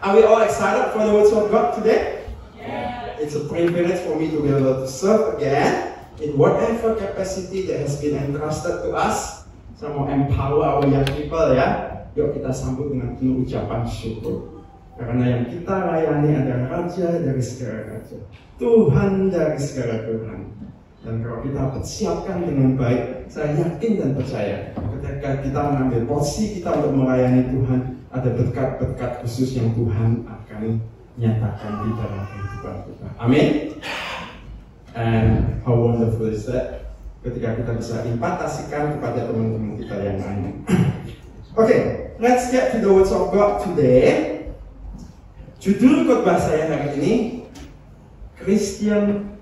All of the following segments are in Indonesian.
Are we all excited for the words of God today? It's a privilege for me to be able to serve again in whatever capacity that has been entrusted to us. Saya mau empower our young people ya. Yuk kita sambut dengan penuh ucapan syukur. Karena yang kita layani adalah Raja dari segala Raja, Tuhan dari segala Tuhan. Dan kalau kita persiapkan dengan baik, saya yakin dan percaya ketika kita mengambil porsi kita untuk melayani Tuhan, ada berkat-berkat khusus yang Tuhan akan nyatakan di dalam kehidupan kita. Amin. And how wonderful is that? Ketika kita bisa impatasikan kepada teman-teman kita yang lain. Okay, let's get to the words of God today. Judul khotbah saya hari ini, Christian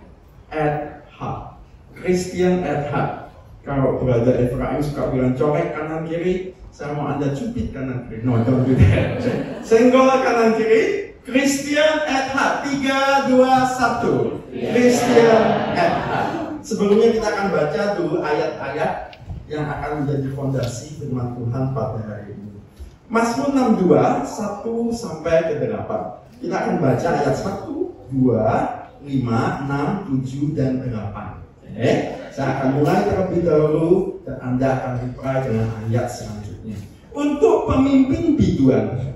at Heart. Christian at Heart. Kalau Brother Efraim suka bilang colek kanan kiri, saya mau Anda cubit kanan kiri. No, don't do that. Senggol kanan kiri. Christian at Heart. 3, 2, 1. Christian at Heart. Sebelumnya kita akan baca dulu ayat-ayat yang akan menjadi fondasi firman Tuhan pada hari ini. Mazmur 62, 1 sampai ke 8. Kita akan baca ayat 1, 2, 5, 6, 7, dan 8. Saya akan mulai terlebih dahulu dan Anda akan reply dengan ayat selanjutnya. Untuk pemimpin biduan,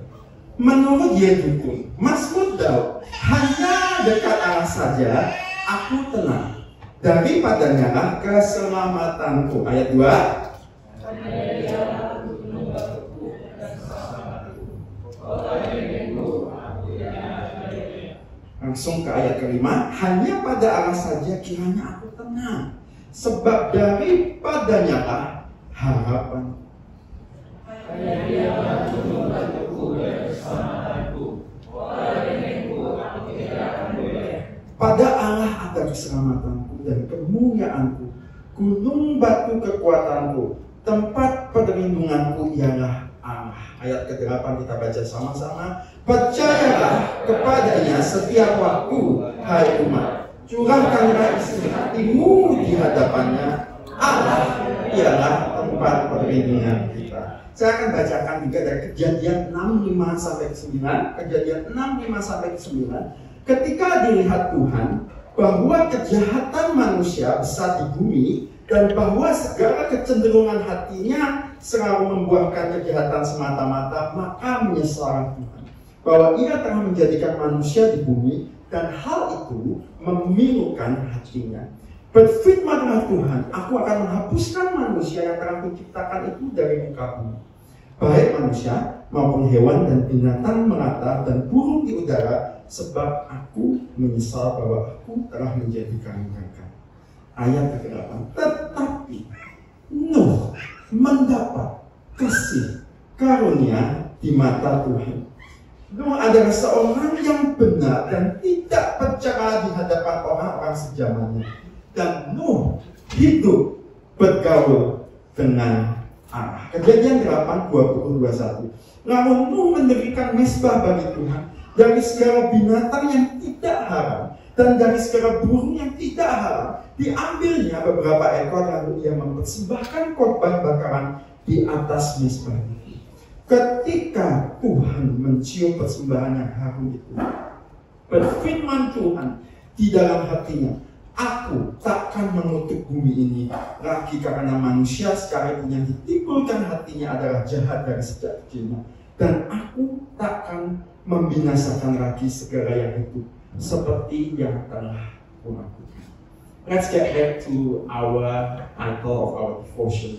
menurut Yedutun, Mazmur Daud, hanya dekat Allah saja aku tenang, daripadanya lah keselamatanku. Ayat 2. Langsung ke ayat kelima. Hanya pada Allah saja kiranya aku tenang, sebab daripadanya lah harapan. Pada Allah ada keselamatanku dan kemuliaanku, gunung batu kekuatanku, tempat perlindunganku ialah Allah. Ayat ke-8 kita baca sama-sama. Percayalah kepadanya setiap waktu, hai umat. Curahkanlah isi hatimu di hadapannya. Allah ialah tempat perlindungan kita. Saya akan bacakan juga dari Kejadian 6:5 sampai 9. Kejadian 6:5 sampai 9. Ketika dilihat Tuhan bahwa kejahatan manusia besar di bumi dan bahwa segala kecenderungan hatinya selalu membuahkan kejahatan semata-mata, maka menyesalkan Tuhan bahwa Ia telah menjadikan manusia di bumi dan hal itu memilukan hatinya. Berfirmanlah Tuhan, aku akan menghapuskan manusia yang telah kuciptakan itu dari muka bumi, baik manusia maupun hewan dan binatang melata dan burung di udara, sebab aku menyesal bahwa aku telah menjadikan mereka. Ayat ke-8. Tetapi Nuh mendapat kasih karunia di mata Tuhan. Nuh adalah seorang yang benar dan tidak percaya di hadapan orang-orang sejamannya. Dan Nuh hidup bergaul dengan Allah. Kejadian 8, 20-21. Lalu Nuh mendirikan mezbah bagi Tuhan dari segala binatang yang tidak haram dan dari segala burung yang tidak haram. Diambilnya beberapa ekor lalu ia mempersembahkan korban bakaran di atas mezbah itu. Ketika Tuhan mencium persembahan yang harum itu, berfirman Tuhan di dalam hatinya, aku takkan mengutuk bumi ini lagi karena manusia sekarang yang ditimbulkan hatinya adalah jahat dari sejak kecilnya, dan aku takkan membinasakan lagi segala yang itu seperti yang telah kulakukan. Let's get back to our title of our devotion.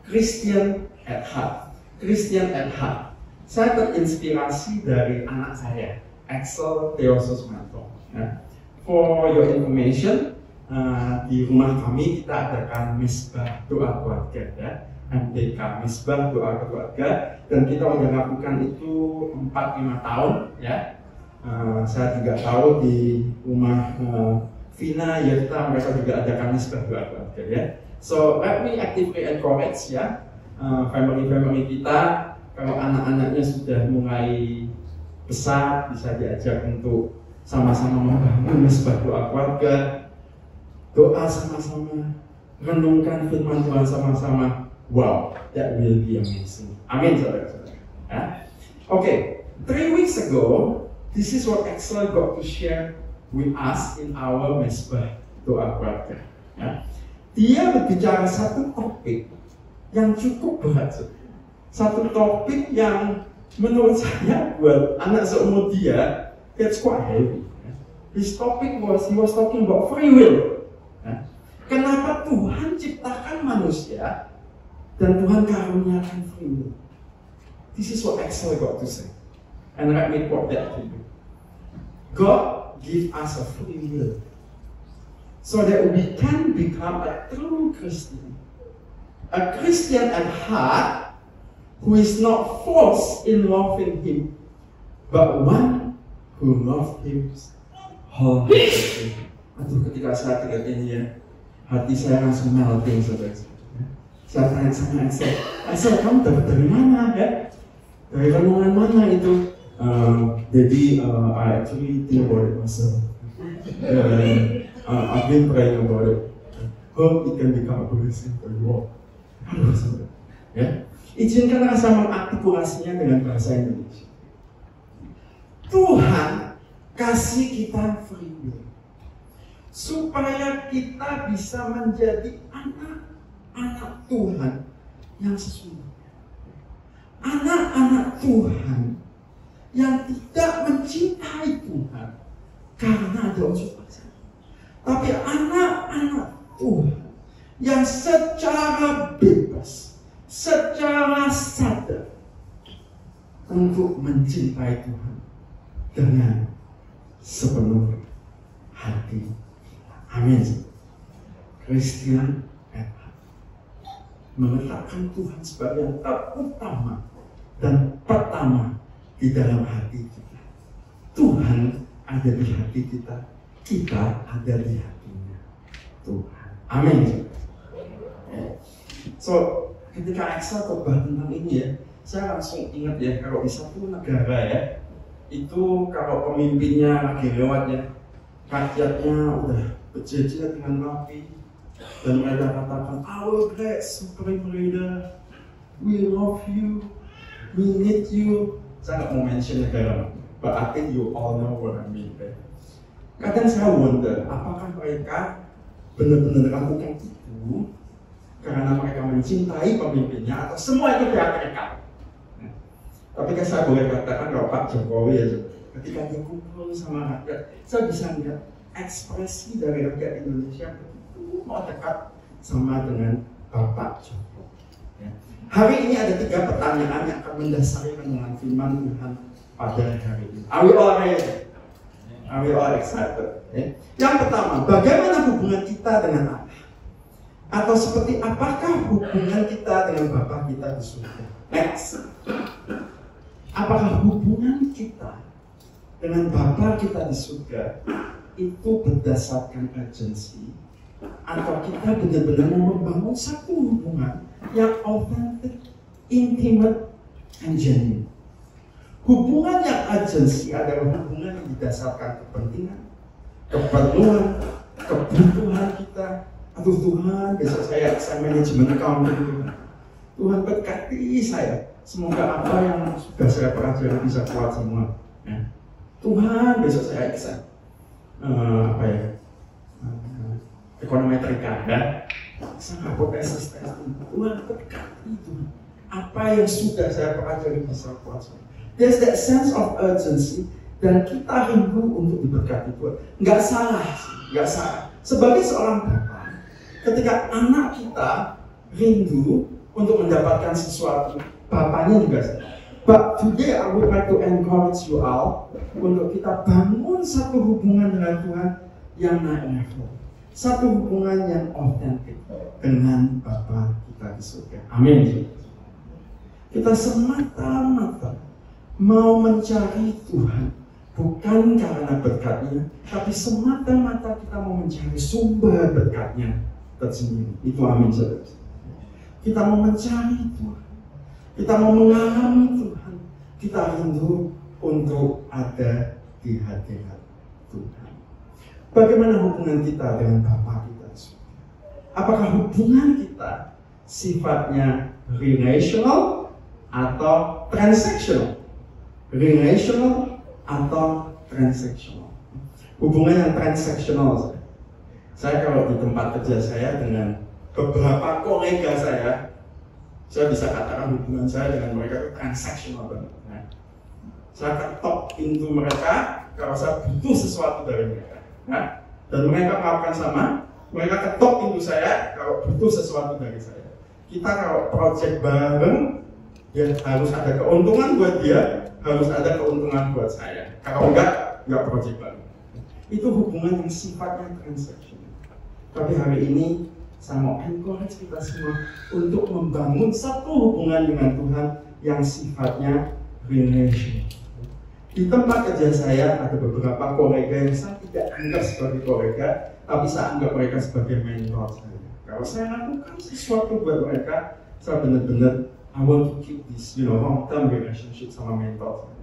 Christian at Heart. Christian at Heart. Saya terinspirasi dari anak saya, Axel Theosus Manto. Ya. For your information, di rumah kami kita adakan mezbah doa keluarga, ya. MDK, mezbah doa keluarga, dan kita sudah lakukan itu 4-5 tahun, ya. Saya juga tahu di rumah Vina, Yerta, mereka juga adakan mezbah doa keluarga, ya. So let me actively encourage, ya, family kita, kalau anak-anaknya sudah mulai besar, bisa diajak untuk sama-sama membangun mezbah doa keluarga, doa sama-sama, renungkan firman Tuhan sama-sama. Wow, that will be amazing. Amin, saudara-saudara. Ya? Oke, 3 weeks ago, this is what Axel got to share with us in our mesbah doa keluarga. Ya. Dia berbicara satu topik yang cukup berat. Satu topik yang menurut saya buat anak seumur dia, it's quite heavy. His topic he was talking about free will. Ya. Kenapa Tuhan ciptakan manusia dan Tuhan karuniakan free will? This is what Axel got to say. And let me quote that to you. God give us a free will so that we can become a true Christian. A Christian at heart who is not forced in loving Him, but one who loves Him wholeheartedly. Aduh, ketika saya lihat ini ya, hati saya langsung melting, saudara. Saya tanya sama Axel, kamu dapat dari mana ya? Dari renungan mana itu? Jadi, I actually think about it myself. I've been praying about it. Hope it can become a blessing for you all. Ya, izinkanlah saya mengartikulasinya dengan bahasa Indonesia. Tuhan kasih kita free will supaya kita bisa menjadi anak-anak Tuhan yang sesungguhnya. Anak-anak Tuhan yang tidak mencintai Tuhan karena ada unsur paksa, tapi anak-anak Tuhan yang secara bebas, secara sadar untuk mencintai Tuhan dengan sepenuh hati. Amin. Christian at heart, meletakkan Tuhan sebagai yang terutama dan pertama di dalam hati kita. Tuhan ada di hati kita, kita ada di hatinya Tuhan. Amin. So, ketika Axel khotbah tentang ini ya, saya langsung ingat ya, kalau di satu negara ya, itu kalau pemimpinnya lagi lewat ya, rakyatnya udah berjejer dengan rapi, dan mereka katakan, our great supreme leader, we love you, we need you. Saya nggak mau mention negara, but I think you all know what I mean. Right? Kadang saya wonder, apakah mereka benar-benar lakukan itu karena mereka mencintai pemimpinnya atau semua itu pihak mereka? Nah, tapi kan saya boleh katakan kalau Pak Jokowi ya, ketika dia kumpul sama rakyat, saya bisa lihat ekspresi dari rakyat Indonesia begitu mau dekat sama dengan Bapak Jokowi. Ya. Hari ini ada 3 pertanyaan yang akan mendasari renungan firman Tuhan pada hari ini. Are we all ready? Are we all excited? Ya. Yang pertama, bagaimana hubungan kita dengan Allah? Atau seperti apakah hubungan kita dengan Bapa kita di surga? Next. Apakah hubungan kita dengan Bapa kita di surga itu berdasarkan urgency? Atau kita benar-benar mau membangun satu hubungan yang authentic, intimate, and genuine? Hubungan yang urgency adalah hubungan yang didasarkan kepentingan, keperluan, kebutuhan kita. Aduh Tuhan, besok saya manajemen account Tuhan. Tuhan berkati saya. Semoga apa yang sudah saya pelajari bisa kuat semua. Ya. Tuhan, besok saya exam. Ekonometrika ya. Sangat potensi tes. Tuhan berkati Tuhan. Apa yang sudah saya pelajari bisa kuat semua. There's that sense of urgency dan kita rindu untuk diberkati Tuhan. Nggak salah, nggak salah. Sebagai seorang bapak, ketika anak kita rindu untuk mendapatkan sesuatu, bapaknya juga salah. But today I would like to encourage you all untuk kita bangun satu hubungan dengan Tuhan yang naik level, satu hubungan yang otentik dengan Bapa kita di surga. Amin. Kita semata-mata mau mencari Tuhan bukan karena berkatnya, tapi semata-mata kita mau mencari sumber berkatnya tersendiri. Itu amin saudara. Kita mau mencari Tuhan, kita mau mengalami Tuhan, kita rindu untuk ada di hadirat Tuhan. Bagaimana hubungan kita dengan Bapa kita? Apakah hubungan kita sifatnya relational atau transactional? relational atau transactional. Hubungan yang transactional, saya kalau di tempat kerja saya dengan beberapa kolega saya bisa katakan hubungan saya dengan mereka itu transactional banget. Nah, saya akan talk into mereka kalau saya butuh sesuatu dari mereka. Nah, dan mereka melakukan sama, mereka ketok into saya kalau butuh sesuatu dari saya. Kita kalau project bareng, ya harus ada keuntungan buat dia, harus ada keuntungan buat saya. Kalau enggak project bareng. Itu hubungan yang sifatnya transaksional. Tapi hari ini saya mau encourage kita semua untuk membangun satu hubungan dengan Tuhan yang sifatnya relational. Di tempat kerja saya ada beberapa kolega yang saya tidak anggap sebagai kolega, tapi saya anggap mereka sebagai mentor saya. Kalau saya lakukan sesuatu buat mereka, saya benar-benar I want to keep this, long-term relationship sama mentor saya.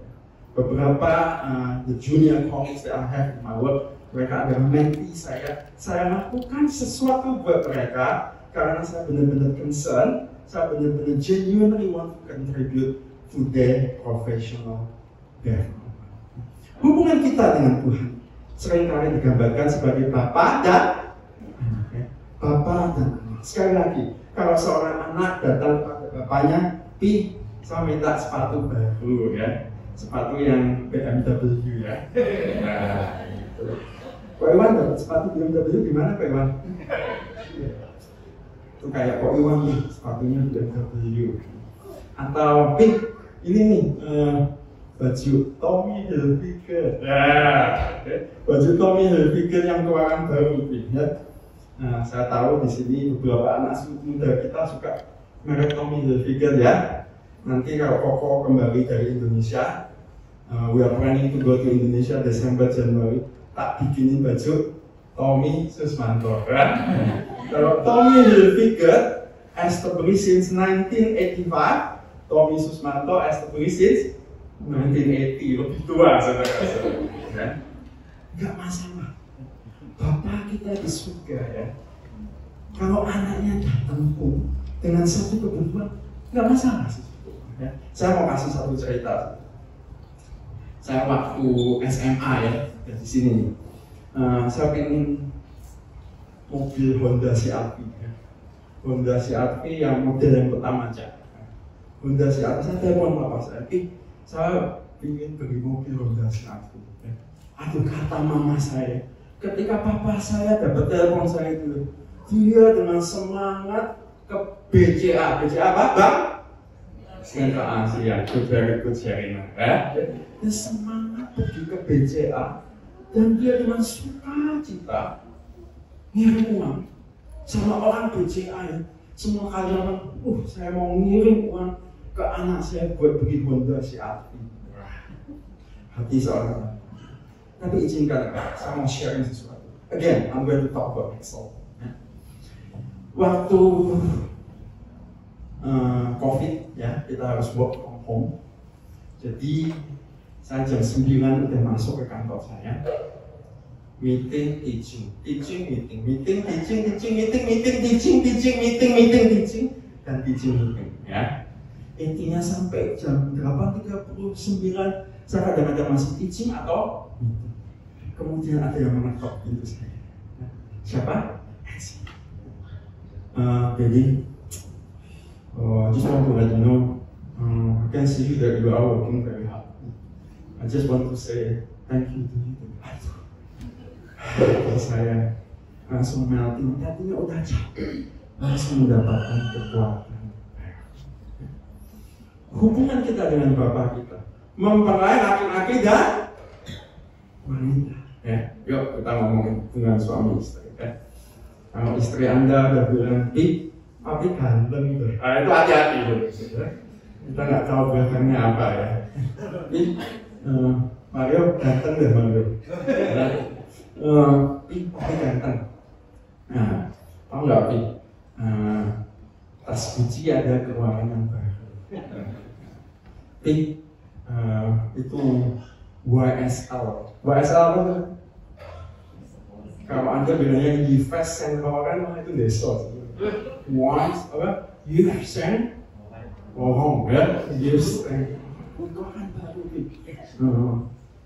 Beberapa the junior colleagues that I have in my work, mereka adalah mentee saya. Saya lakukan sesuatu buat mereka karena saya benar-benar concern, saya benar-benar genuinely want to contribute to their professional development. Hubungan kita dengan Tuhan seringkali digambarkan sebagai Bapa dan anak. Bapa dan anak. Sekali lagi, kalau seorang anak datang kepada bapaknya, "Pi, saya minta sepatu baru ya, sepatu yang BMW ya." Nah, gitu. Pak Iwan dapat sepatu BMW di mana Pak Iwan? Itu kayak Pak Iwan nih, sepatunya BMW. Atau Pi, ini nih baju Tommy Hilfiger. Nah, baju Tommy Hilfiger yang keluaran baru Pi ya. Nah, saya tahu di sini beberapa anak muda kita suka merek Tommy Hilfiger ya. Nanti kalau Koko kembali dari Indonesia, we are planning to go to Indonesia Desember Januari, tak bikinin baju Tommy Susmanto. Kalau Tommy Hilfiger established since 1985, Tommy Susmanto established since 1980, lebih tua saudara-saudara. Nggak masalah. Bapak kita di surga ya. Kalau anaknya datang pun dengan satu kebutuhan, nggak masalah sih. Ya. Saya mau kasih satu cerita. Saya waktu SMA ya, di sini nih. Saya pengen mobil Honda CR-V ya. Honda CR-V yang model yang pertama aja. Honda CR-V, saya telepon bapak saya ingin beli mobil Honda CR-V ya. Aduh, kata mama saya, ketika papa saya dapat telepon saya itu, dia dengan semangat ke BCA apa bang? Sentra Asia, good sharing ya. Dia semangat pergi ke BCA dan dia dengan sukacita ngirim uang sama orang BCA ya. Semua karyawan, saya mau ngirim uang ke anak saya buat beli Honda CR-V. Hati seorang. Tapi izinkan saya mau sharing sesuatu. Again, I'm going to talk about myself. Waktu COVID ya, kita harus work from home. Jadi saya jam 9 udah masuk ke kantor saya. Meeting, teaching, dan teaching ya. Intinya sampai jam 8.39 saya kadang-kadang masih teaching atau meeting. Kemudian ada yang mengetok pintu saya. Siapa? Jadi just want to let you know, I can see you that you are working very hard. I just want to say thank you to you. Saya langsung melting, hatinya udah capek, langsung mendapatkan kekuatan. Hubungan kita dengan Bapak kita mempengaruhi laki-laki dan wanita. Ya, yuk kita ngomongin hubungan suami istri. Ya. Kalau istri Anda udah bilang, papi ganteng tuh. Nah, itu hati-hati loh. Kita nggak tahu belakangnya apa ya. Mario ganteng deh Mario. Papi ganteng. Nah, tahu nggak Pi? Tas Gucci ada keluaran yang baru. Pi, itu YSL. YSL apa tuh? Kalau Anda bilangnya Yves Saint Laurent, itu deso. Yves Saint Laurent ya, Yves Saint. engkau kan baru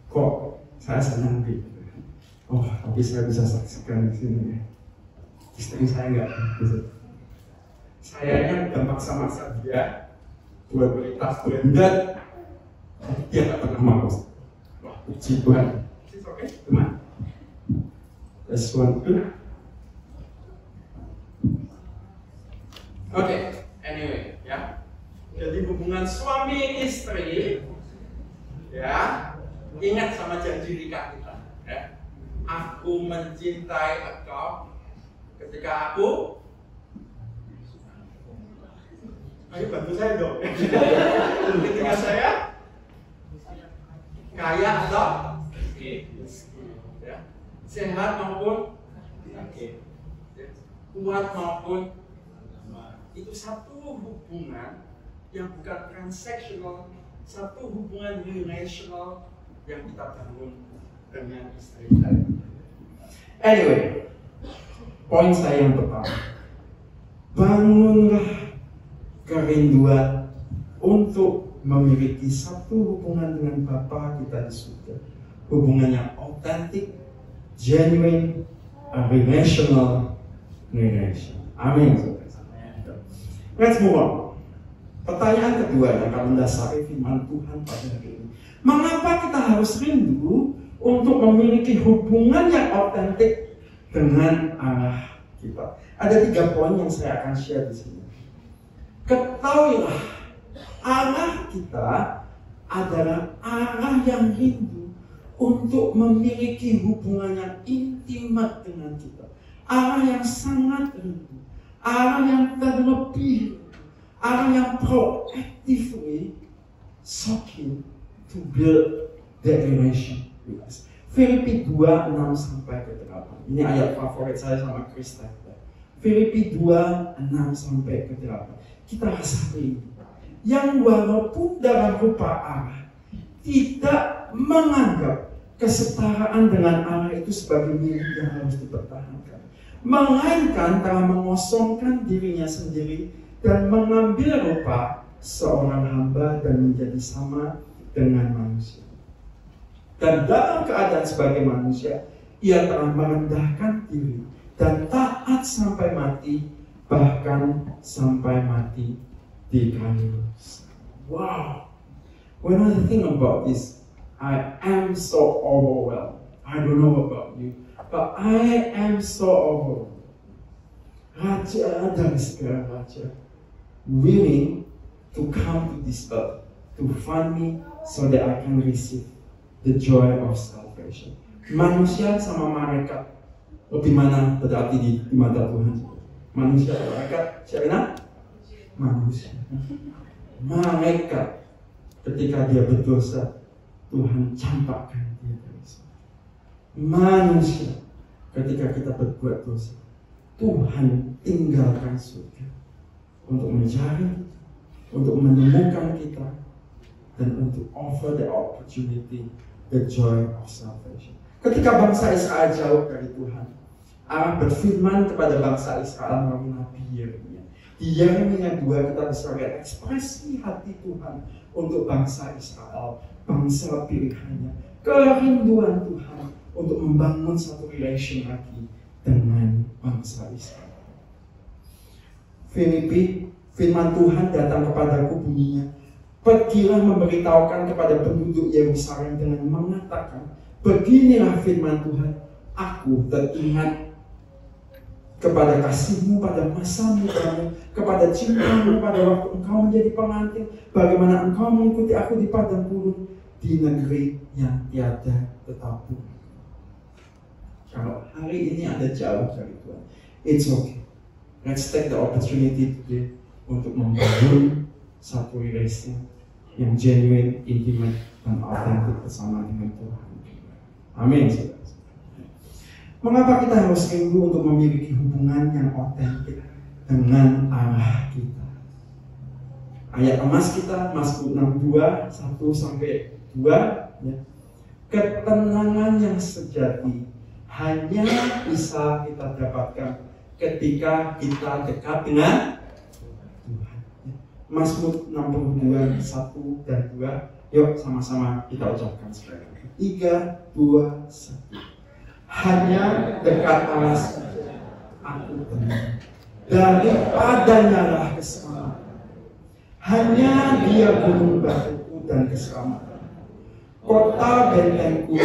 kok saya senang gitu. Oh, tapi saya bisa saksikan di sini ya. Istri saya nggak bisa. Sayanya gampang maksa dia buat beli tas branded, dia nggak pernah mau. Wah, puji Tuhan. Oke, teman. That's one good. Oke, anyway, ya. Jadi hubungan suami istri, ya, ingat sama janji nikah kita, ya. Aku mencintai engkau ketika aku, ayo bantu saya dong. Ketika saya kaya atau ya, sehat maupun sakit, kuat maupun itu satu hubungan yang bukan transaksional, satu hubungan relational yang kita bangun dengan istri saya. Anyway, poin saya yang pertama, bangunlah kerinduan untuk memiliki satu hubungan dengan Bapa kita di surga, hubungan yang otentik, genuine, relational relation. Amin. Let's move on. Pertanyaan kedua yang akan mendasari firman Tuhan pada hari ini. Mengapa kita harus rindu untuk memiliki hubungan yang otentik dengan Allah kita? Ada 3 poin yang saya akan share di sini. Ketahuilah, Allah kita adalah Allah yang rindu untuk memiliki hubungan yang intimate dengan kita. Allah yang sangat rindu, Allah yang terlebih, Allah yang proactively seeking to build that relation with us. Filipi 2:6-8. Ini ayat favorit saya sama Krista. Filipi 2:6-8. Kita rasain yang walaupun dalam rupa Allah tidak menganggap kesetaraan dengan Allah itu sebagai milik yang harus dipertahankan, melainkan telah mengosongkan dirinya sendiri dan mengambil rupa seorang hamba dan menjadi sama dengan manusia. Dan dalam keadaan sebagai manusia, ia telah merendahkan diri dan taat sampai mati, bahkan sampai mati di kayu. Wow! When I think about this, I am so overwhelmed. I don't know about you, but I am so overwhelmed. Raja dari segala raja, willing to come to this earth to find me so that I can receive the joy of salvation. Manusia sama malaikat lebih mana berarti di mata Tuhan? Manusia atau malaikat? Siapa? Manusia. Malaikat ketika dia berdosa, Tuhan campakkan dia dari surga. Manusia ketika kita berbuat dosa, Tuhan tinggalkan surga untuk mencari, untuk menemukan kita, dan untuk offer the opportunity, the joy of salvation. Ketika bangsa Israel jauh dari Tuhan, Allah berfirman kepada bangsa Israel melalui Nabi Yeremia. Di Yeremia 2 kita bisa lihat ekspresi hati Tuhan untuk bangsa Israel, bangsa pilihannya, kerinduan Tuhan untuk membangun satu relation lagi dengan bangsa Israel. Filipi, firman Tuhan datang kepadaku bunyinya, pergilah memberitahukan kepada penduduk Yerusalem dengan mengatakan, beginilah firman Tuhan, aku teringat kepada kasihmu pada masa mudamu, kepada cintamu pada waktu engkau menjadi pengantin, bagaimana engkau mengikuti aku di padang gurun, di negeri yang tiada tetapun. Kalau hari ini Anda jauh dari Tuhan, it's okay. Let's take the opportunity today untuk membangun satu relation yang genuine, intimate, dan authentic bersama dengan Tuhan. Amin. Mengapa kita harus rindu untuk memiliki hubungan yang otentik dengan Allah kita? Ayat emas kita, Mazmur 62, 1-2, ya. Ketenangan yang sejati hanya bisa kita dapatkan ketika kita dekat dengan Tuhan. Mazmur 62, 1 dan 2, Yuk sama-sama kita ucapkan sekali. 3, 2, 1. Hanya dekat Allah saja aku tenang. Daripadanya lah keselamatan. Hanya Dia gunung batuku dan keselamatan. Kota bentengku,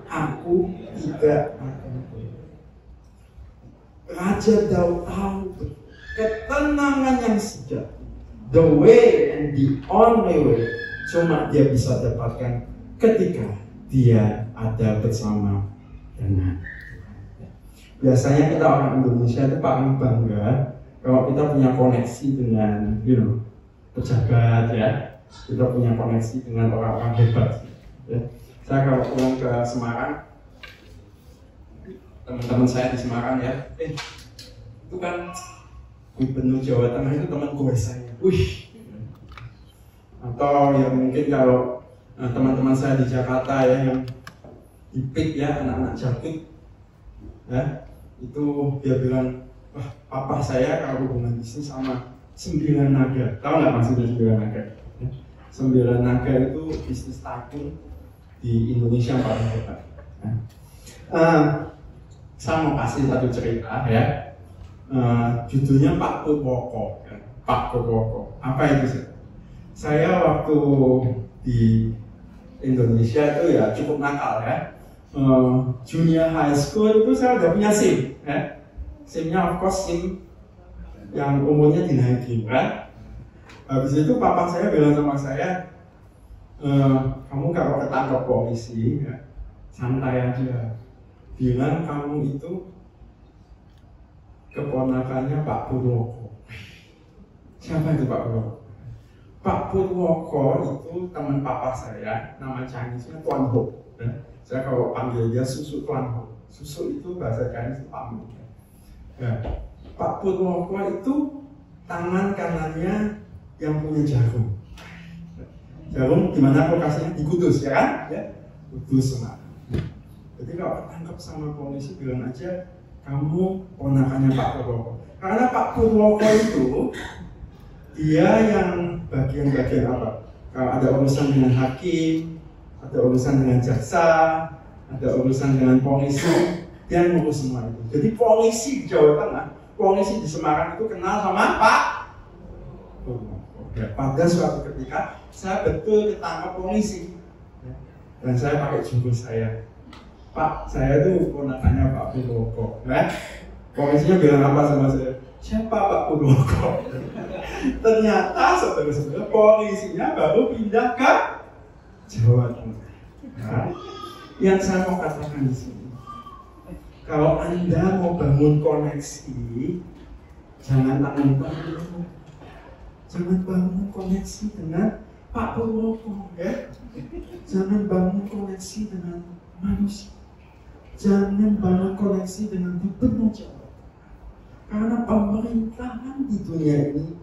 aku tidak akan goyah. Raja Daud tahu ketenangan yang sejati, the way and the only way, cuma dia bisa dapatkan ketika dia ada bersama dengan Tuhan. Biasanya kita orang Indonesia itu paling bangga kalau kita punya koneksi dengan, pejabat ya, kita punya koneksi dengan orang-orang hebat. Ya. Saya kalau pulang ke Semarang, teman-teman saya di Semarang ya, itu kan Gubernur Jawa Tengah itu teman gue saya. Atau ya mungkin kalau teman-teman saya di Jakarta ya yang hipit ya, anak-anak jakut ya, itu dia bilang, wah papa saya kalau hubungan bisnis sama 9 naga. Tahu nggak maksudnya 9 naga? 9 naga itu bisnis tycoon di Indonesia yang paling hebat. Saya mau kasih satu cerita ya. Judulnya Pak Purwoko. Pak Purwoko. Apa itu sih? Saya waktu di Indonesia itu ya cukup nakal ya. Junior high school itu saya udah punya SIM ya. SIM-nya of course SIM yang umurnya dinaikin kan. Habis itu papa saya bilang sama saya, kamu kalau ketangkap polisi ya, santai aja. Bilang kamu itu keponakannya Pak Purwoko. Siapa itu Pak Purwoko? Pak Purwoko itu teman papa saya, nama Chinese-nya Tuan Ho. Saya kalau panggil dia Susu Tuan Ho. Susu itu bahasa Chinese itu pamit. Ya. Pak Purwoko itu tangan kanannya yang punya jarum. Jarum di mana lokasinya? Di Kudus ya kan? Ya. Kudus Semarang. Jadi kalau ketangkap sama polisi bilang aja kamu ponakannya Pak Purwoko. Karena Pak Purwoko itu dia yang bagian-bagian apa? Kalau ada urusan dengan hakim, ada urusan dengan jaksa, ada urusan dengan polisi, dia ngurus semua itu. Jadi polisi di Jawa Tengah, polisi di Semarang itu kenal sama Pak Purwoko. Ya, pada suatu ketika saya betul ketangkap polisi dan saya pakai jubah saya. Pak, saya tuh ponakannya Pak Purwoko. Polisinya bilang apa sama saya? Siapa Pak Purwoko? Ternyata saudara-saudara polisinya baru pindah ke Jawa Tengah. Nah, yang saya mau katakan di sini, kalau Anda mau bangun koneksi, jangan tanggung-tanggung, jangan bangun koneksi dengan Pak Purwoko, ya. Jangan bangun koneksi dengan manusia. Jangan bangun koneksi dengan gubernur Jawa. Karena pemerintahan di dunia ini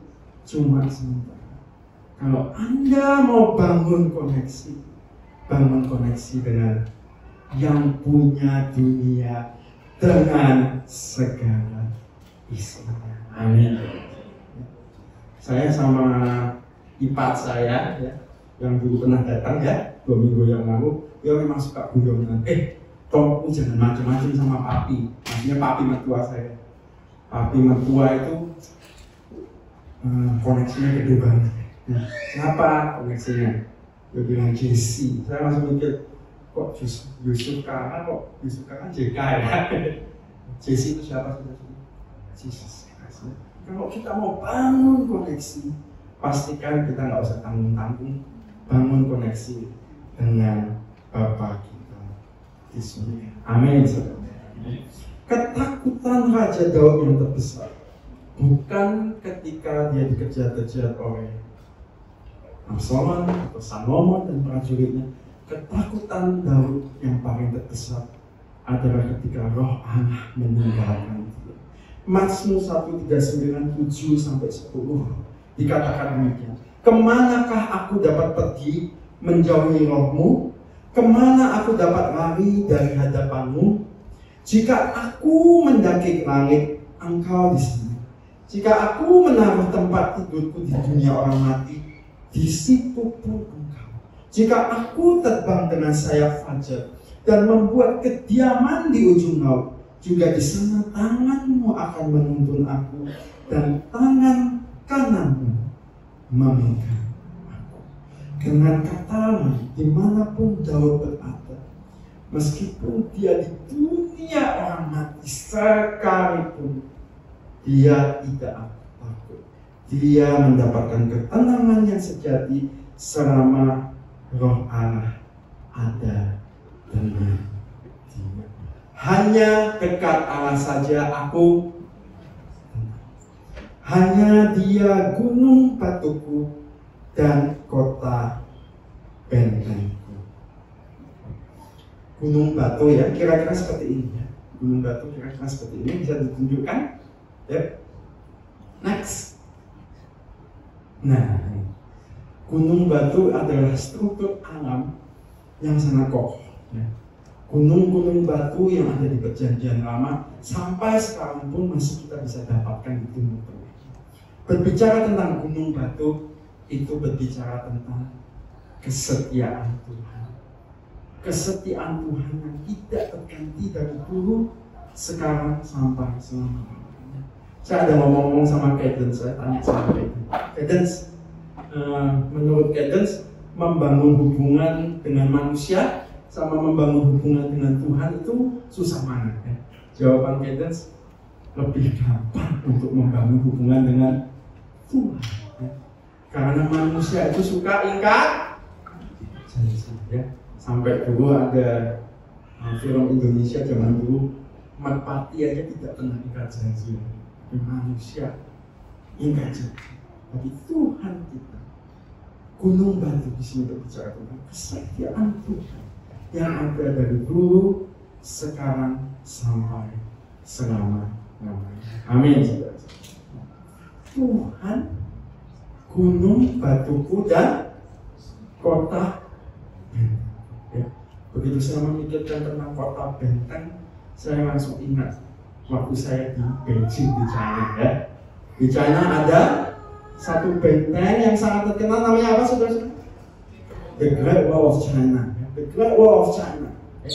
cuma sementara. Kalau Anda mau bangun koneksi dengan yang punya dunia dengan segala isinya. Amin. Saya sama ipat saya ya, yang dulu pernah datang ya 2 minggu yang lalu, dia memang suka guyonan. Tom, jangan macam-macam sama papi. Maksudnya papi mertua saya. Papi mertua itu koneksinya gede banget. Nah, siapa koneksinya? Dia bilang Jesse. Saya langsung mikir, kok Yusuf Kala, kok Yusuf Kala JK ya? Jesse itu siapa sih? Jesus. Kalau kita mau bangun koneksi, pastikan kita nggak usah tanggung-tanggung bangun koneksi dengan Bapa kita di surga. Amin. Ketakutan Raja Daud yang terbesar bukan ketika dia dikejar-kejar oleh Absalom atau Salomo dan prajuritnya. Ketakutan Daud yang paling terbesar adalah ketika Roh Allah meninggalkan dia. Mazmur 139:7-10 dikatakan demikian. Kemanakah aku dapat pergi menjauhi Rohmu? Kemana aku dapat lari dari hadapanmu? Jika aku mendaki ke langit, Engkau di sini. Jika aku menaruh tempat tidurku di dunia orang mati, di situ pun Engkau. Jika aku terbang dengan sayap fajar dan membuat kediaman di ujung laut, juga di sana tanganmu akan menuntun aku dan tangan kananmu memegang aku. Dengan kata lain, dimanapun Daud berada, meskipun dia di dunia orang mati sekalipun, dia tidak takut. Dia mendapatkan ketenangan yang sejati selama Roh Allah ada dengan dia. Hanya dekat Allah saja aku tenang. Hanya Dia gunung batuku dan kota bentengku. Gunung batu ya, kira-kira seperti ini ya. Gunung batu kira-kira seperti ini, bisa ditunjukkan? Yep. Next. Nah, gunung batu adalah struktur alam yang sangat kokoh. Ya. Gunung-gunung batu yang ada di Perjanjian Lama sampai sekarang pun masih kita bisa dapatkan di Timur Tengah. Berbicara tentang gunung batu, itu berbicara tentang kesetiaan Tuhan. Kesetiaan Tuhan yang tidak terganti dari dulu, sekarang sampai selama-lamanya. Saya ada ngomong-ngomong sama Cadence, saya tanya sama Cadence, menurut Cadence, membangun hubungan dengan manusia sama membangun hubungan dengan Tuhan itu susah mana? Ya? Jawaban Cadence, lebih gampang untuk membangun hubungan dengan Tuhan. Ya? Karena manusia itu suka ingkar janji. Ya? Sampai dulu ada film Indonesia zaman dulu, Merpati aja tidak pernah ingkar janji. Manusia ingkar janji. Tapi Tuhan kita, gunung batu di sini berbicara tentang kesetiaan Tuhan yang ada dari dulu, sekarang sampai selama-lamanya. Amin. Tuhan, gunung batuku dan kota benteng. Ya. Begitu saya memikirkan tentang kota benteng, saya langsung ingat waktu saya di Beijing di China. Ya. Di China ada satu benteng yang sangat terkenal, namanya apa saudara-saudara? The Great Wall of China. The Great Wall of China. Ya.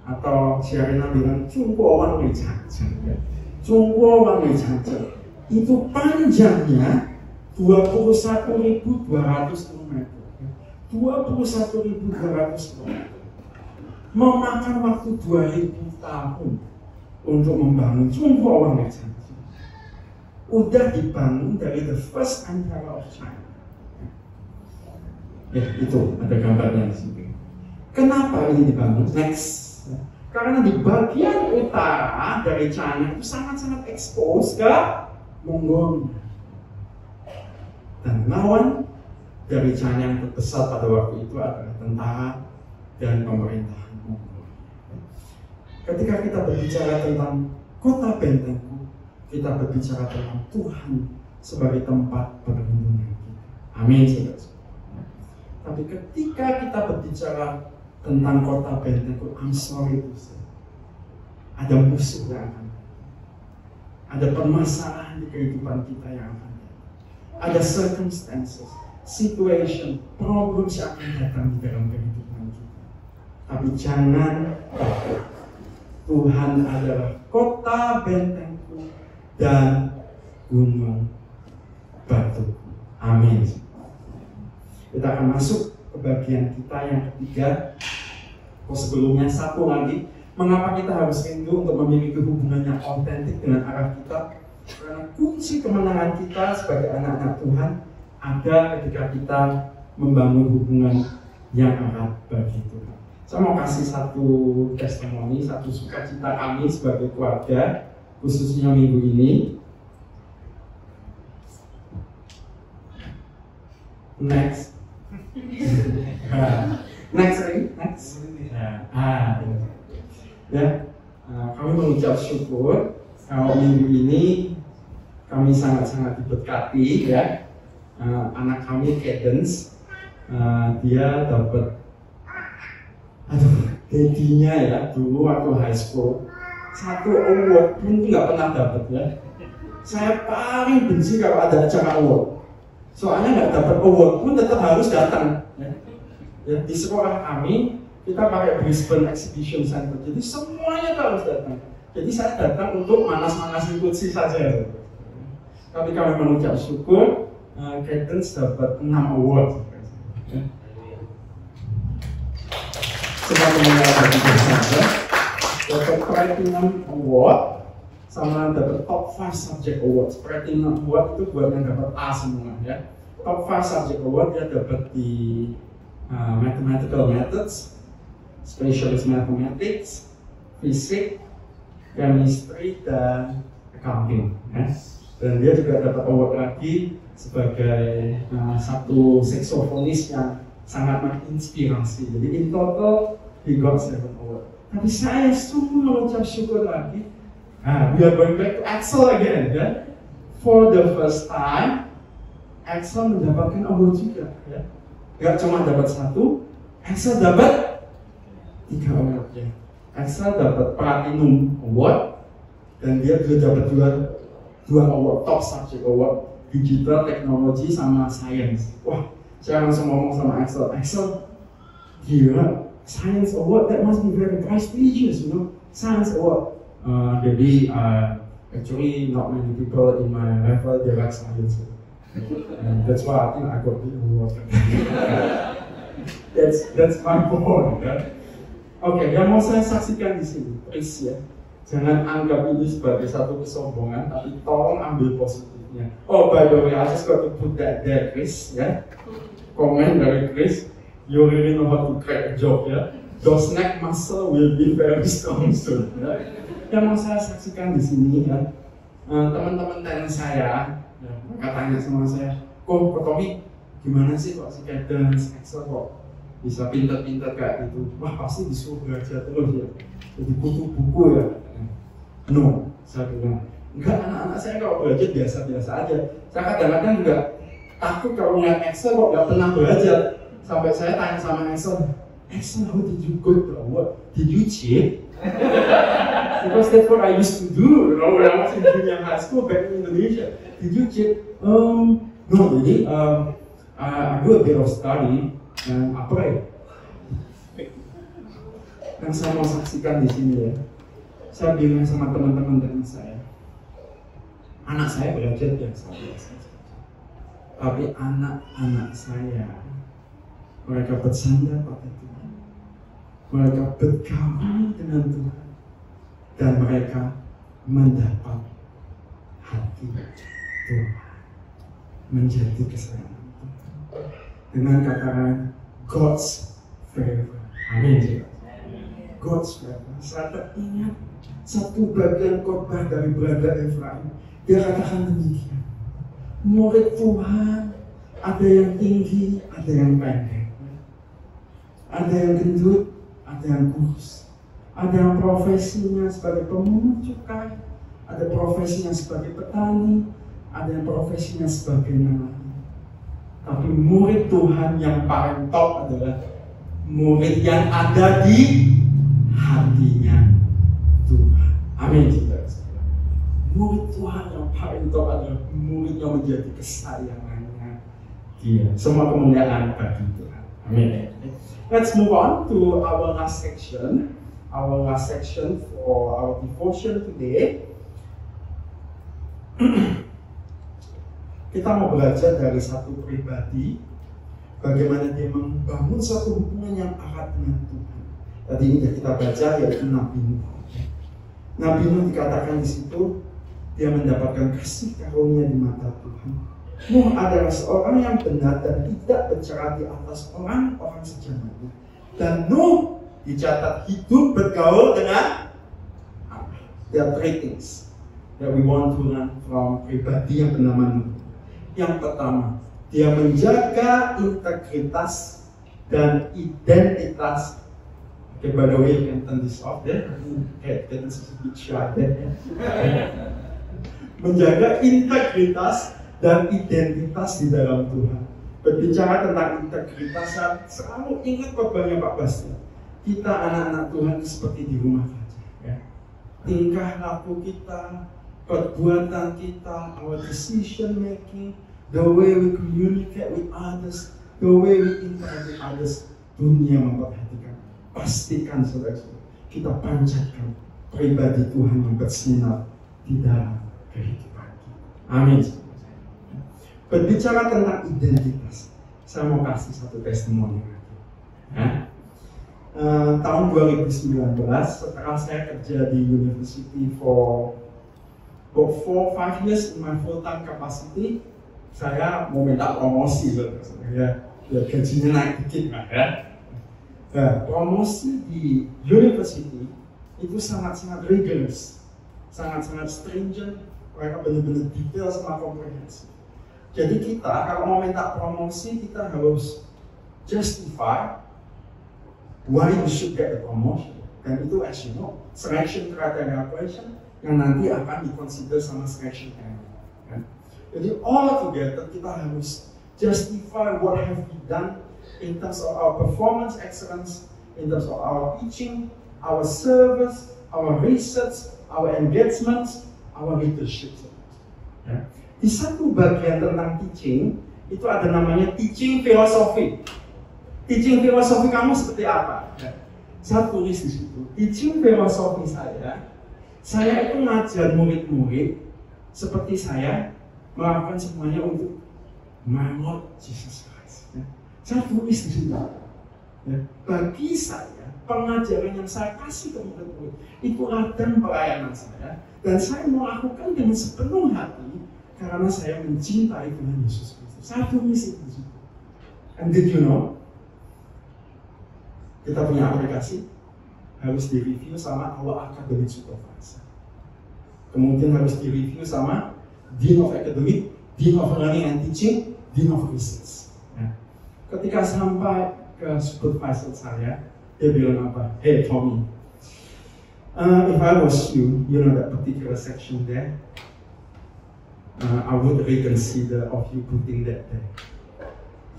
Atau Sherina bilang Zhongguo Wang Wei Changzheng. Zhongguo Wang Wei Changzheng. Itu panjangnya 21.200 km. 21.200 km. Memakan waktu 2000 tahun untuk membangun Zhongguo Wang Wei Changzheng. Udah dibangun dari the first emperor of China. Ya, itu ada gambarnya di sini. Kenapa ini dibangun? Next. Karena di bagian utara dari China itu sangat-sangat expose ke Mongolia. Dan lawan dari China yang terbesar pada waktu itu adalah tentara dan pemerintahan Mongolia. Ketika kita berbicara tentang kota bentengku, kita berbicara tentang Tuhan sebagai tempat perlindungan kita. Amin, saudara. Tapi ketika kita berbicara tentang kota bentengku, I'm sorry to say, ada musuh yang akan datang. Ada permasalahan di kehidupan kita yang akan datang. Ada circumstances, situation, problems yang akan datang di dalam kehidupan kita. Tapi jangan takut. Tuhan adalah kota bentengku dan gunung batuku. Amin. Kita akan masuk ke bagian kita yang ketiga. Sebelumnya satu lagi, mengapa kita harus rindu untuk memiliki hubungan yang autentik dengan arah kita? Karena kunci kemenangan kita sebagai anak-anak Tuhan ada ketika kita membangun hubungan yang erat bagi Tuhan. Saya mau kasih satu testimoni, satu sukacita kami sebagai keluarga, khususnya minggu ini. Next. Next. Kami mengucap syukur kalau minggu ini kami sangat-sangat diberkati ya. Anak kami Cadence, dia dapat dedinya ya dulu waktu high school satu award pun nggak pernah dapat ya. Saya paling benci kalau ada acara award, soalnya nggak dapat award pun tetap harus datang ya. Ya, di sekolah kami kita pakai Brisbane Exhibition Center, jadi semuanya harus datang. Jadi saya datang untuk manas-manasin kursi saja. Tapi kami mengucap syukur, Cadence dapat 6 award. Semua teman-teman saja dapat Platinum Award, sama dapat Top 5 Subject Award. Platinum Award itu buat yang dapat A semua ya. Top 5 Subject Award dia dapat di Mathematical Methods, Specialist Mathematics, Physics, Chemistry, dan Accounting ya. Dan dia juga dapat award lagi sebagai satu saksofonis yang sangat menginspirasi. Jadi in total he got 7 award. Tapi saya sungguh mengucap syukur lagi. We are going back to Axel again ya. For the first time Axel mendapatkan award juga ya. Gak cuma dapat 1, Axel dapat 3 award ya. Axel dapat Platinum Award dan dia juga dapat dua award, Top Subject Award, Digital Technology sama Science. Wah, saya langsung ngomong sama Axel, gila, Science Award, that must be very prestigious, you know, Science Award. Jadi, actually not many people in my level they like science. And that's why I think I got the award. That's my point. Right? Oke, yang mau saya saksikan di sini, please ya, jangan anggap ini sebagai satu kesombongan, tapi tolong ambil positifnya. Oh, by the way, I just got to put that there, Chris, ya. Komen dari Chris, you really know how to crack a joke, ya. Those neck muscle will be very strong soon. Ya. Yang mau saya saksikan di sini, ya, teman-teman teman saya, ya, mereka tanya sama saya, Pak Tommy, gimana sih kok si Cadence, Axel kok bisa pintar-pintar kayak gitu? Wah, pasti disuruh belajar terus ya. Jadi butuh buku ya. No, saya bilang, enggak, anak-anak saya kalau belajar biasa-biasa aja. Saya kadang-kadang juga takut kalau ngeliat Excel kok nggak pernah belajar. Sampai saya tanya sama Excel, how did you go to award? Did you cheat? Because that's what I used to do, you know, when I was in junior high school back in Indonesia. Did you cheat? No, jadi I do a bit of study. Dan apa ya? Yang saya mau saksikan di sini ya, saya bilang sama teman-teman saya, anak saya belajar biasa-biasa, tapi anak-anak saya, mereka bersandar pada Tuhan, mereka bergaul dengan Tuhan, dan mereka mendapat hati Tuhan, menjadi kesayangan Tuhan. Dengan kata lain, God's favor. Amin. God's favor. Saya teringat satu bagian khotbah dari Brother Efraim. Dia katakan demikian. Murid Tuhan, ada yang tinggi, ada yang pendek. Ada yang gendut, ada yang kurus. Ada yang profesinya sebagai pemungut cukai, ada profesinya sebagai petani, ada yang profesinya sebagai nelayan. Tapi murid Tuhan yang paling top adalah murid yang ada di hatinya Tuhan. Amin. Murid Tuhan yang paling top adalah murid yang menjadi kesayangannya Dia. Semua kemuliaan bagi Tuhan. Amin. Let's move on to our last section. Our last section for our devotion today. Kita mau belajar dari satu pribadi, bagaimana dia membangun satu hubungan yang erat dengan Tuhan. Tadi ini kita baca yaitu Nabi Nuh. Nabi Nuh dikatakan di situ dia mendapatkan kasih karunia di mata Tuhan. Nuh adalah seorang yang benar dan tidak bercerai di atas orang-orang sejamannya. Dan Nuh dicatat hidup bergaul dengan apa? There are 3 things that we want to learn from pribadi yang bernama Nuh. Yang pertama, dia menjaga integritas dan identitas. Okay, by the way, you can turn this off there. Okay, that's a bit shy there. Menjaga integritas dan identitas di dalam Tuhan. Berbicara tentang integritas, saya selalu ingat khotbahnya Pak Bastian. Kita anak-anak Tuhan seperti di rumah saja. Ya. Tingkah laku kita, perbuatan kita, our decision making, the way we communicate with others, the way we interact with others, dunia memperhatikan. Pastikan saudara-saudara, kita panjatkan pribadi Tuhan yang bersinar di dalam kehidupan kita. Amin. Berbicara tentang identitas, saya mau kasih satu testimoni lagi. Tahun 2019, setelah saya kerja di university for 4-5 years in my full-time capacity, saya mau minta promosi, ya gajinya naik dikit lah ya. Nah, promosi di university itu sangat-sangat rigorous, sangat-sangat stringent, mereka benar-benar detail sama komprehensif. Jadi kita kalau mau minta promosi, kita harus justify why you should get the promotion. Dan itu as you know, selection criteria question yang nanti akan dikonsider sama selection area. Jadi all together kita harus justify what have we done in terms of our performance excellence, in terms of our teaching, our service, our research, our engagements, our leadership. Ya. Di satu bagian tentang teaching, itu ada namanya teaching philosophy. Teaching philosophy kamu seperti apa? Ya. Saya tulis di situ. Teaching philosophy saya itu ngajar murid-murid seperti saya melakukan semuanya untuk my Lord Jesus Christ. Ya. Saya tulis di situ. Ya. Bagi saya, pengajaran yang saya kasih ke murid-murid itu ladang pelayanan saya, dan saya melakukan dengan sepenuh hati karena saya mencintai Tuhan Yesus Kristus. Saya tulis itu di situ. And did you know? Kita punya aplikasi harus direview sama our academic supervisor. Kemudian harus direview sama Dean of Academic, Dean of Learning and Teaching, Dean of Research. Ya. Ketika sampai ke supervisor saya, dia bilang apa? Hey Tommy, if I was you, you know that particular section there, I would reconsider of you putting that there.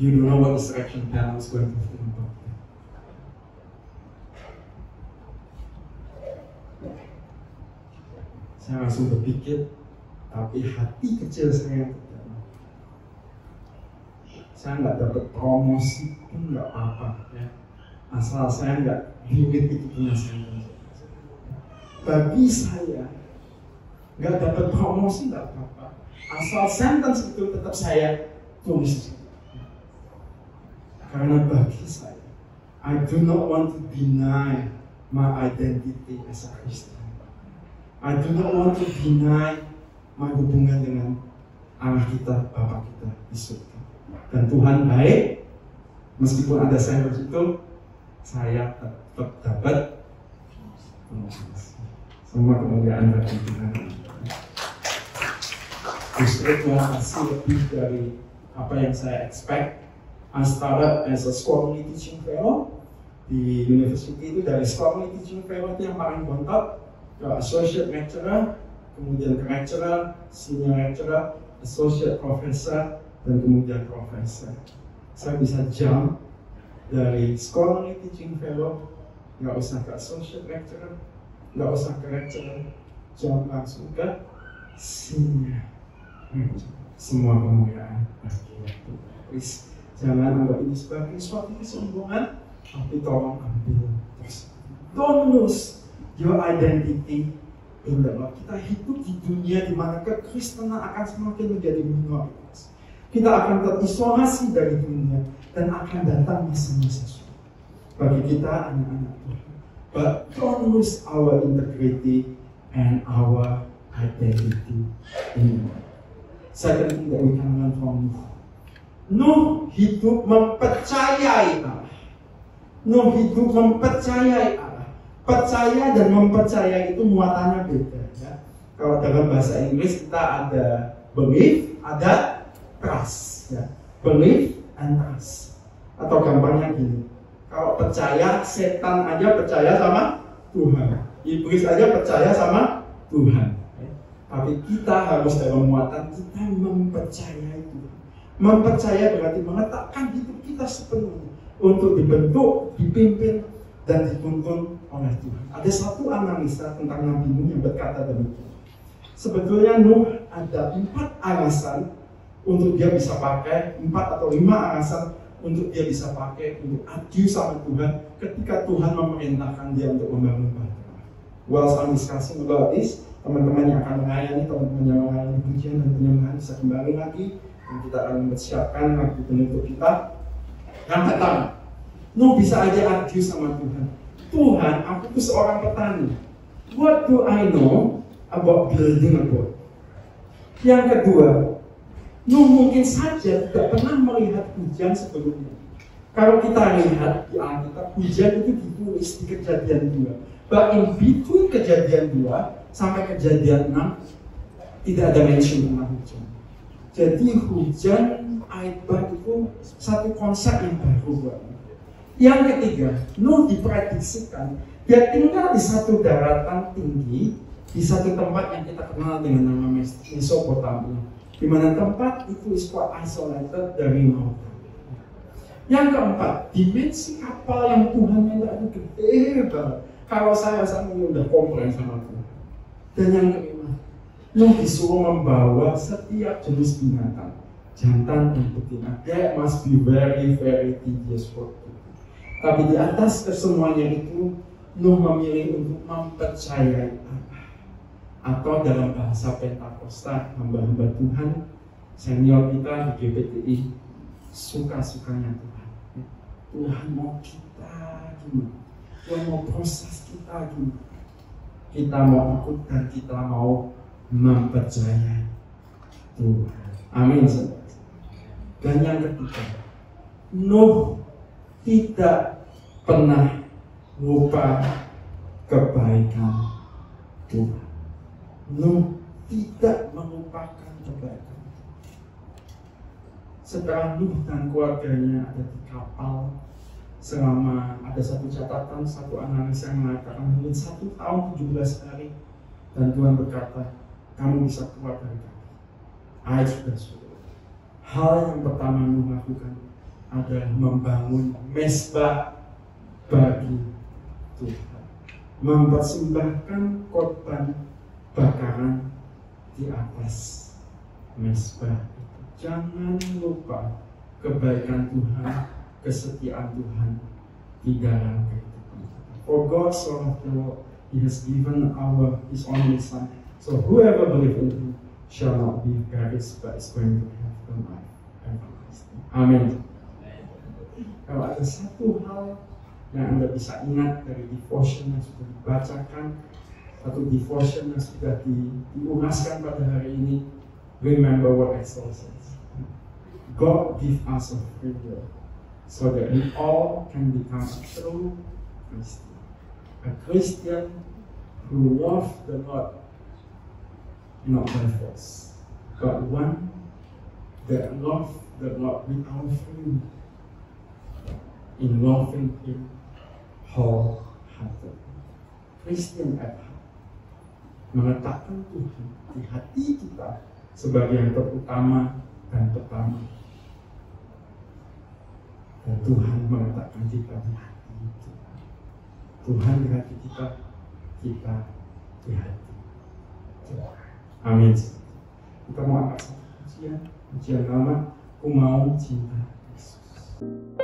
You don't know what the selection panel is going to think about that. Saya langsung berpikir, tapi hati kecil saya terdalam. Saya nggak dapat promosi pun nggak apa-apa, ya. Asal saya nggak limit itu punya saya. Bagi saya, nggak dapat promosi nggak apa-apa. Asal sentence itu tetap saya tulis. Karena bagi saya, I do not want to deny my identity as a Christian. I do not want to deny my hubungan dengan Allah kita, Bapa kita di surga. Dan Tuhan baik, meskipun ada saya itu, saya tetap dapat semua kemuliaan bagi Tuhan. Justru Tuhan kasih lebih dari apa yang saya expect. I started as a scholarly teaching fellow di university itu. Dari scholarly teaching fellow itu yang paling bontot ke associate lecturer, kemudian ke lecturer, senior lecturer, associate professor, dan kemudian professor. Saya bisa jump dari scholarly teaching fellow, nggak usah ke associate lecturer, nggak usah ke lecturer, jump langsung ke senior. Semua kemuliaan bagi Tuhan. Please, jangan anggap ini sebagai suatu kesombongan, tapi tolong ambil positif. Don't lose your identity in the Lord. Kita hidup di dunia di mana kekristenan akan semakin menjadi minoritas. Kita akan terisolasi dari dunia dan akan datang masa-masa sulit bagi kita anak-anak Tuhan. But don't lose our integrity and our identity in the Lord. Second thing that we can learn from Nuh. Nuh hidup mempercayai Allah. Nuh hidup mempercayai Allah. Percaya dan mempercayai itu muatannya beda. Ya. Kalau dalam bahasa Inggris kita ada belief, ada trust. Ya. Belief and trust. Atau gampangnya gini. Kalau percaya, setan aja percaya sama Tuhan. Iblis aja percaya sama Tuhan. Tapi kita harus dalam muatan kita mempercayai Tuhan. Mempercaya berarti meletakkan hidup kita sepenuhnya untuk dibentuk, dipimpin, dan dituntun oleh Tuhan. Ada satu analisa tentang Nabi Nuh yang berkata demikian. Sebetulnya Nuh ada 4 alasan untuk dia bisa pakai 4 atau 5 alasan untuk dia bisa pakai untuk adu sama Tuhan ketika Tuhan memerintahkan dia untuk membangun bahtera. Whilst I'm discussing about this, teman-teman yang akan melayani, teman-teman yang melayani pujian dan penyembahan bisa kembali lagi, dan kita akan mempersiapkan waktu penutup kita. Yang pertama, bisa aja adu sama Tuhan. Tuhan, aku tuh seorang petani. What do I know about building a boat? Yang kedua, mungkin saja tidak pernah melihat hujan sebelumnya. Kalau kita lihat di Alkitab, hujan itu ditulis di Kejadian 2. But in between Kejadian 2 sampai Kejadian 6 tidak ada mention tentang hujan. Jadi hujan air bah itu satu konsep yang baru buat. Yang ketiga, diprediksikan dia tinggal di satu daratan tinggi di satu tempat yang kita kenal dengan nama Mesopotamia, di mana tempat itu is quite isolated dari laut. Yang keempat, dimensi kapal yang Tuhan minta itu gede banget. Kalau saya ini udah komplain sama Tuhan. Dan yang kelima, disuruh membawa setiap jenis binatang, jantan dan betina. That must be very very tedious work. Tapi di atas kesemuanya itu, memilih untuk mempercayai Allah. Atau dalam bahasa Pentakosta, hamba-hamba Tuhan, senior kita di GPTI, suka-sukanya Tuhan. Tuhan mau kita gimana? Tuhan mau proses kita gimana? Kita mau ikut dan kita mau mempercayai Tuhan. Amin. Dan yang ketiga, tidak pernah lupa kebaikan Tuhan. Tidak melupakan kebaikan. Setelah Nuh dan keluarganya ada di kapal selama, ada satu catatan, satu analisa yang mengatakan mungkin 1 tahun 17 hari, dan Tuhan berkata, kamu bisa keluar dari kapal. Air sudah surut. Hal yang pertama Nuh lakukan adalah membangun mezbah bagi Tuhan, mempersembahkan korban bakaran di atas mezbah itu. Jangan lupa kebaikan Tuhan, kesetiaan Tuhan di dalam kehidupan kita. For God so loved the world, He has given His only Son, so whoever believes in Him shall not be perished, but is going to have the life everlasting. Amin. Kalau ada satu hal yang Anda bisa ingat dari devotion yang sudah dibacakan, satu devotion yang sudah diulaskan pada hari ini, remember what Exodus says. God give us a free will so that we all can become a true Christian. A Christian who loves the Lord not by force, but one that loves the Lord without free will, in loving Him wholeheartedly. Christian at heart, meletakkan Tuhan di hati kita sebagai yang terutama dan pertama. Dan Tuhan meletakkan kita di hati Tuhan. Tuhan di hati kita, kita di hati Tuhan. Amin. Kita mau angkat satu pujian nama Ku Mau Cinta Yesus.